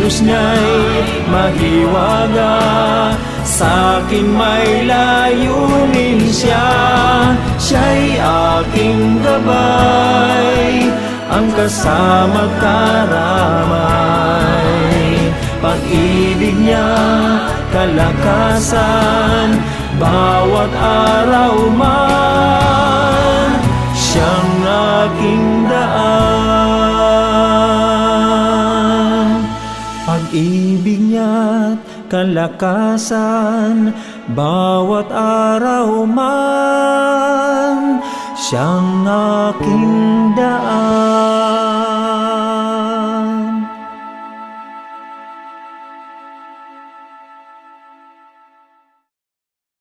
kilos niya'y mahiwaga, sa'kin may layunin siya. Siya'y aking gabay, ang kasama't karamay. Pag-ibig niya, kalakasan, bawat araw man, siyang aking daan. Pag-ibig niya't kalakasan, bawat araw man, siyang aking